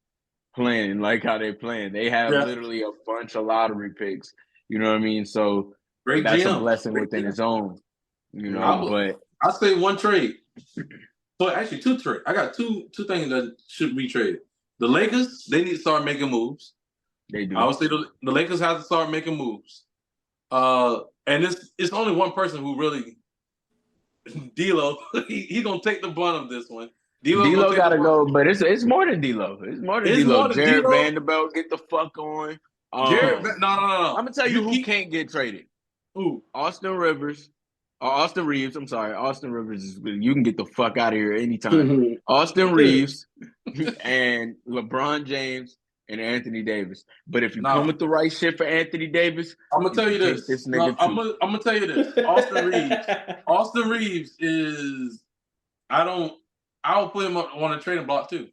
playing like how they're playing. They have literally a bunch of lottery picks. You know what I mean? So Great that's GM. a blessing within its own. You know, but I say one trade. So actually, two trades. I got two things that should be traded. The Lakers, they need to start making moves. They do. I would say the Lakers have to start making moves. And it's only one person who really D'Lo. He gonna take the brunt of this one. D'Lo gotta go, but it's more than D'Lo. It's more than D'Lo. Jared Vanderbilt, get the fuck on. No. I'm gonna tell you who can't get traded. Who? Austin Reeves. I'm sorry. Austin Rivers you can get the fuck out of here anytime. Austin Reeves and LeBron James and Anthony Davis. But if you come with the right shit for Anthony Davis, I'm gonna tell you this. I'm gonna tell you this. Austin Reeves is I'll put him up on a trading block too.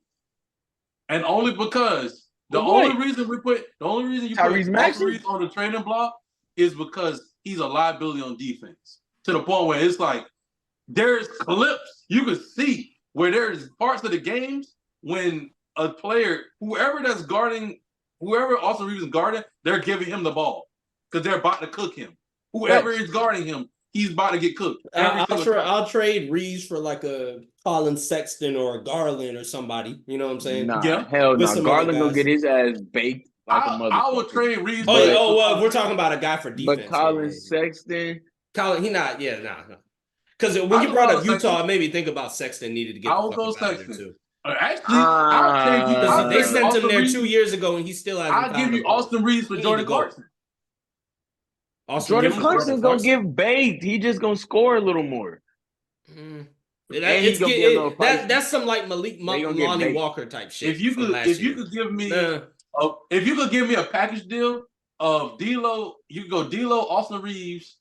And only because the only reason you put Austin Reeves on the trading block is because he's a liability on defense. To the point where it's like there's clips you can see where there's parts of the games when a player, whoever Austin Reeves is guarding, they're giving him the ball because they're about to cook him. Whoever is guarding him, he's about to get cooked. I'll trade Reeves for like a Colin Sexton or a Garland or somebody. You know what I'm saying? Hell no. Garland gonna get his ass baked like a motherfucker. I would trade Reeves. We're talking about a guy for defense. But Colin Sexton. Colin, no. Because when you brought up Utah, it made me think about Sexton needed to get the fuck out of there too. Actually, I'll trade you. They sent him there 2 years ago, and he still hasn't. I'll give you Austin Reeves for Jordan Clarkson. Jordan Clarkson's gonna get baked. He just gonna score a little more. That's some like Lonnie Walker type shit. If you could give me a package deal of D'Lo, you could go D'Lo, Austin Reeves,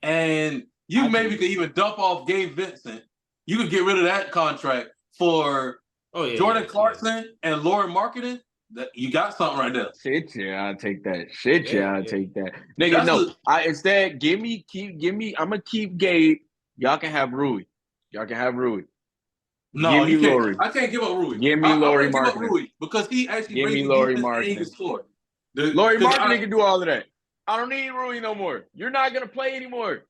and you maybe could even dump off Gabe Vincent. You could get rid of that contract for Jordan Clarkson and Lauren Marketing. That you got something right there. Shit, yeah, I'll take that. Take that. Nigga, instead give me. I'm gonna keep Gabe. Y'all can have Rui. No, give me Laurie. I can't give up Rui. Give me Laurie Marketing. Give up Rui because he actually give me Laurie Marketing. Laurie Marketing can do all of that. I don't need Rui no more. You're not gonna play anymore.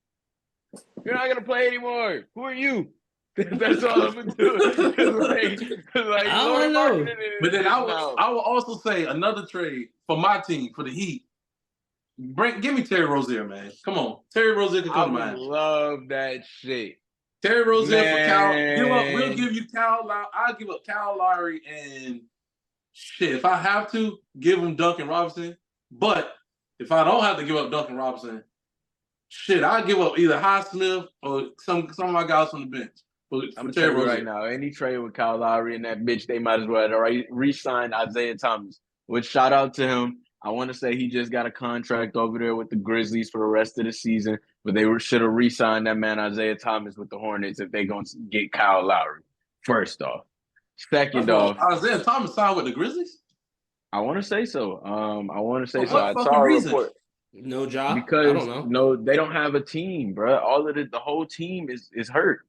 Who are you? That's all I'm gonna do. I don't know. But then I will also say another trade for my team for the Heat. Give me Terry Rozier, man. Come on, Terry Rozier can come to mind. I love that shit. Terry Rozier for Cal. We'll give you Cal. I'll give up Cal Lowry and shit. If I have to, give him Duncan Robinson. But if I don't have to give up Duncan Robinson, shit, I'll give up either Highsmith or some of my guys from the bench. I'm gonna tell you right now, any trade with Kyle Lowry and that bitch, they might as well have re-signed Isaiah Thomas. Which shout out to him. I want to say he just got a contract over there with the Grizzlies for the rest of the season, but they should have re-signed that man Isaiah Thomas with the Hornets if they gonna get Kyle Lowry. First off, second off, Isaiah Thomas signed with the Grizzlies. I want to say so. I saw a report. No job because I don't know. They don't have a team, bro. All of the whole team is hurt.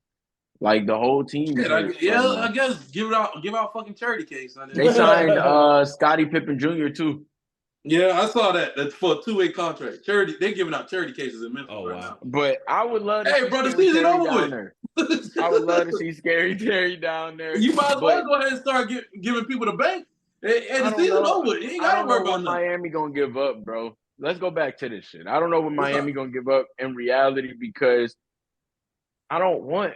Like the whole team. I guess give out fucking charity case. They signed Scottie Pippen Jr. too. Yeah, I saw that. That's for a 2-way contract. Charity, they giving out charity cases in Memphis. Oh wow! But I would love. Hey, bro, the season over with. I would love to see Scary Terry down there. You might as well go ahead and start giving people the bank. And the season over. You ain't got to worry about nothing. Miami gonna give up, bro. Let's go back to this shit. I don't know what Miami gonna give up in reality because I don't want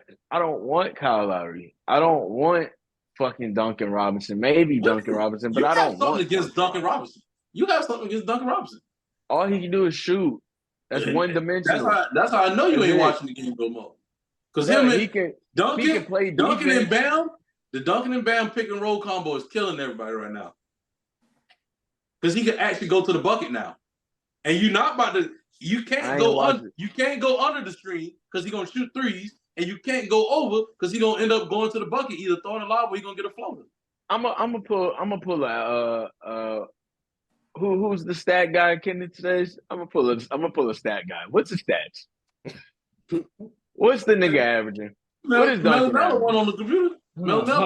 Kyle Lowry. I don't want fucking Duncan Robinson. Maybe Duncan Robinson, but I don't want something against Duncan Robinson. You have something against Duncan Robinson. All he can do is shoot. That's one dimensional. That's how I know you ain't watching the game no more. Because he can play Duncan and Bam, the Duncan and Bam pick and roll combo is killing everybody right now. Because he can actually go to the bucket now. And you're not about to you can't go under the screen because he's gonna shoot threes, and you can't go over because he's gonna end up going to the bucket, either throwing a lob or he's gonna get a floater. I'm gonna pull who's the stat guy, Kenneth says? I'm gonna pull a stat guy. What's the stats? What's the nigga averaging? What is Duncan averaging? One on the computer. Hold on.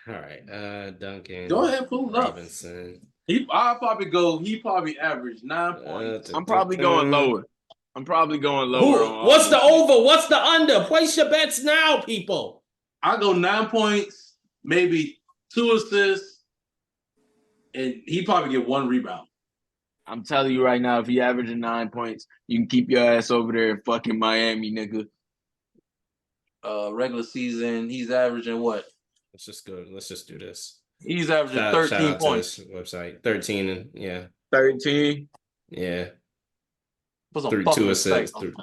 All right. Duncan. Go ahead, pull it up. Robinson. He probably averaged 9 points. I'm probably going lower. What's the over? What's the under? Place your bets now, people. I go 9 points, maybe 2 assists, and he probably get 1 rebound. I'm telling you right now, if he averaging 9 points, you can keep your ass over there in fucking Miami, nigga. Regular season, he's averaging what? Let's just do this. He's averaging 13 points. Website 13 and yeah. 13. Yeah. Put some 2 assists. Put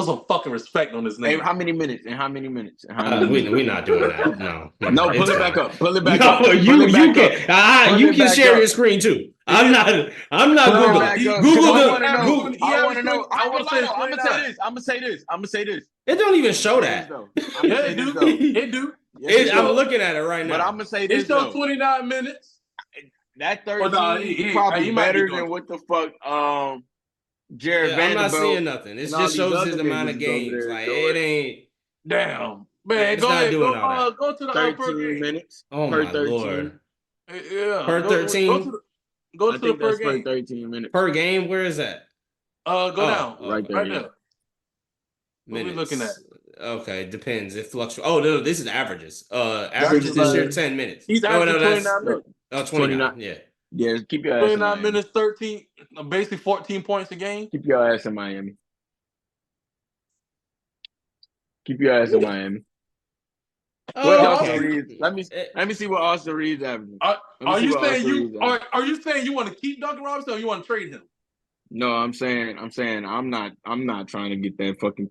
some fucking respect on this name. Hey, how many minutes? We're not doing that. No. No, pull it back up. You can share your screen too. I'm not Google. Google. I'm gonna say this. It don't even show that. It do. I'm looking at it right now. But I'm gonna say this. It shows 29 minutes. That 13 probably better than what the fuck Jared Vanderbilt. I'm not seeing nothing. It just shows his amount of games. Like it ain't. Damn. Man, go ahead. Go to the 13 minutes. Oh my 13. Lord. Yeah. Per 13. Go to the per game. 13 minutes. Per game, where is that? Go down. Right there. What are we looking at? Okay, depends. It fluctuates. Oh no, this is averages. Averages this year 10 minutes. He's averaging 29 minutes. Oh, 29. Yeah, keep your ass 29 minutes, 13, basically 14 points a game. Keep your ass in Miami. Let me see what Austin Reeves averaging. Are you saying you want to keep Duncan Robinson or you want to trade him? No, I'm saying I'm not trying to get that fucking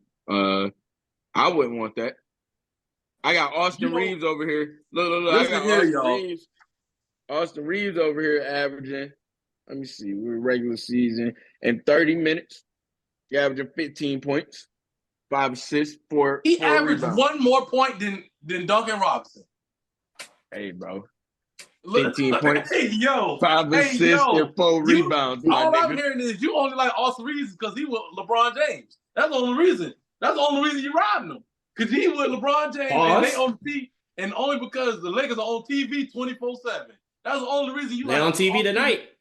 I wouldn't want that. I got Austin Reeves over here. Look. I got Austin Reeves over here averaging. Let me see. We're regular season in 30 minutes. You're averaging 15 points, 5 assists, 4. He 4 averaged rebounds. 1 more point than Duncan Robinson. Hey, bro. 15 points. Hey, yo. 5 assists and 4 rebounds. All I'm hearing is you only like Austin Reeves because he was LeBron James. That's the only reason. That's the only reason you're riding him. Because he with LeBron James and they on TV, and only because the Lakers are on TV 24/7. That's the only reason you. They're on TV tonight.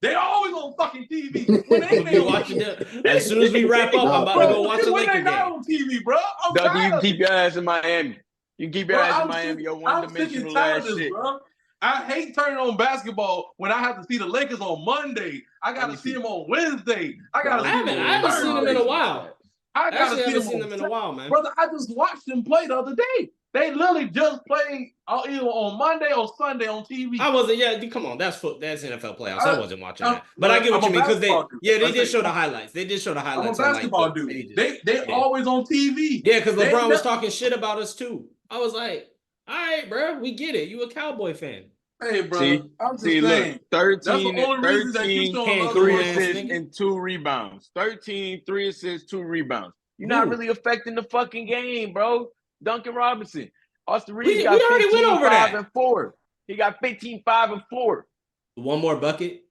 They always on fucking TV. When they watching them. As soon as we wrap up, I'm about to go watch the Lakers game. Not on TV, bro. Doug, you can keep your ass in Miami. You can keep your ass in Miami. Your one-dimensional ass shit. Bro. I hate turning on basketball when I have to see the Lakers on Monday. I got to see them on Wednesday. I haven't seen them in a while. I haven't seen them in a while, man. Brother, I just watched them play the other day. They literally just played either on Monday or Sunday on TV. I wasn't. Yeah, come on. That's NFL playoffs. I wasn't watching that. But I get what you mean because they did show the highlights. They did show the highlights. I'm a basketball dude. They always on TV. Yeah, because LeBron was talking shit about us too. I was like, all right, bro, we get it. You a Cowboy fan. Hey, bro. I'm just saying. Look, 13, that's the only reason that you showing 3 assists and 2 rebounds. 13, 3 assists, 2 rebounds. You're not really affecting the fucking game, bro. Duncan Robinson. Austin Reeves got 15, 5, and 4. He got 15, 5, and 4. One more bucket?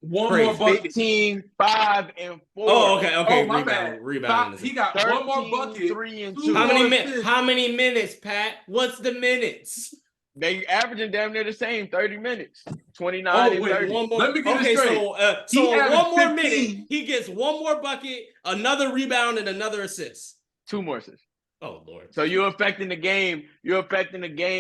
More bucket. 15, 5, and 4. Oh, okay. Oh, Rebound. He got 13, one more bucket. 3 and 2. How many minutes, Pat? What's the minutes? They averaging damn near the same, 30 minutes. 29 and 30. Let me get it straight. So one more minute, he gets one more bucket, another rebound, and another assist. 2 more assists. Oh Lord. So you're affecting the game.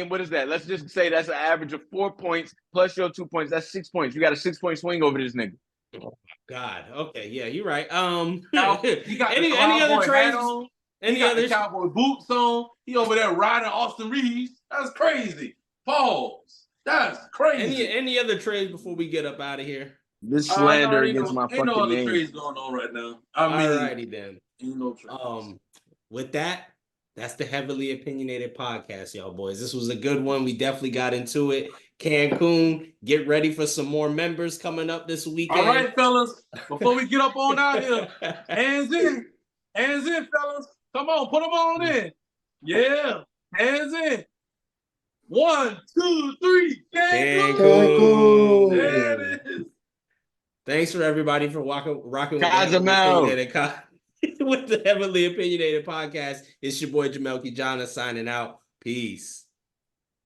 What is that? Let's just say that's an average of 4 points plus your 2 points. That's 6 points. You got a 6-point swing over this nigga. Oh God. Okay. Yeah, you're right. Now, he got any the other cowboy hat trades? on. He Any got other the cowboy boots on. He over there riding Austin Reeves. That's crazy. Pause. That's crazy. any other trades before we get up out of here? This No, slander ain't against my ain't no fucking other name. trades going on right now. I mean, Alrighty then. ain't no trades. With that, that's the Heavily Opinionated Podcast, y'all boys. This was a good one. We definitely got into it. Cancun, get ready for some more members coming up this weekend. All right, fellas. Before we get up on out here, hands in, fellas. Come on, put them on in. Yeah, hands in. 1, 2, 3. Cancun. There it is. Thanks for everybody for rocking with the Cozumel. with the Heavily Opinionated Podcast. It's your boy Jamel Kijana signing out. Peace.